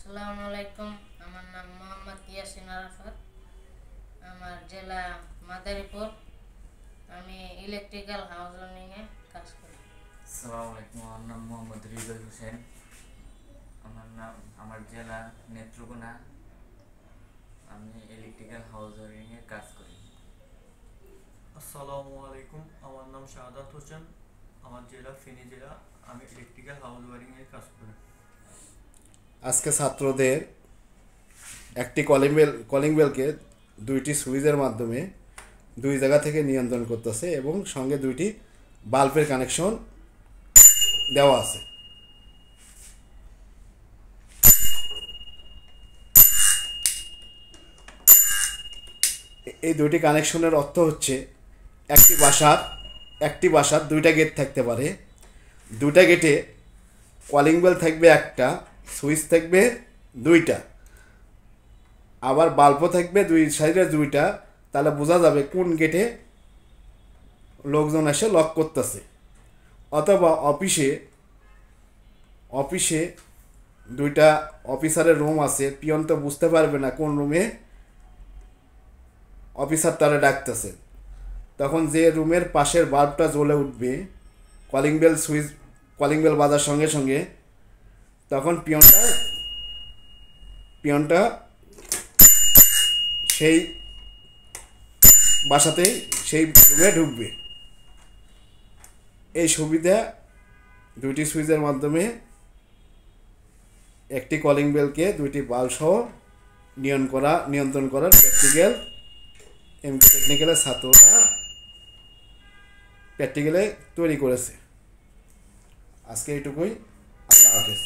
আসসালামু আলাইকুম। আমার নাম মোহাম্মদ ইয়াসিন আরাফাত। আমার জেলা মাদারীপুর। আমি ইলেকট্রিক্যাল হাউস ওয়ারিংয়ে কাজ করি। আসসালামু আলাইকুম। আমার নাম মোহাম্মদ রিজল হোসেন। আমার জেলা নেত্রকোনা। আমি ইলেকট্রিক্যাল হাউস ওয়ারিংয়ে কাজ করি। আসসালামু আলাইকুম। আমার নাম শাহাদাত হোসেন। আমার জেলা ফেনী জেলা। আমি ইলেকট্রিক্যাল হাউস ওয়ারিংয়ে কাজ করি। আজকে ছাত্রদের একটি কলিং বেলকে দুইটি সুইচের মাধ্যমে দুই জায়গা থেকে নিয়ন্ত্রণ করতেছে এবং সঙ্গে দুইটি বাল্বের কানেকশন দেওয়া আছে। এই দুইটি কানেকশনের অর্থ হচ্ছে একটি বাসার দুইটা গেট থাকতে পারে। দুইটা গেটে কলিং বেল থাকবে একটা, সুইচ থাকবে দুইটা, আবার বাল্বও থাকবে দুই সাইডে দুইটা। তাহলে বোঝা যাবে কোন গেটে লোকজন এসে লক করতেছে। অথবা অফিসে দুইটা অফিসারের রুম আছে, পিয়ন তো বুঝতে পারবে না কোন রুমে অফিসার তারা ডাকতেছে। তখন যে রুমের পাশের বাল্বটা জ্বলে উঠবে কলিং বেল বাজার সঙ্গে সঙ্গে, তখন পিয়নটা সেই বাসাতেই সেই রুমে ঢুকবে। এই সুবিধা দুইটি সুইচের মাধ্যমে একটি কলিং বেলকে দুইটি বাল্ব সহ নিয়ন্ত্রণ করার টেকনিক্যালের ছাত্ররা প্র্যাকটিক্যালে তৈরি করেছে। আজকে এইটুকুই। আল্লাহ হাফেজ।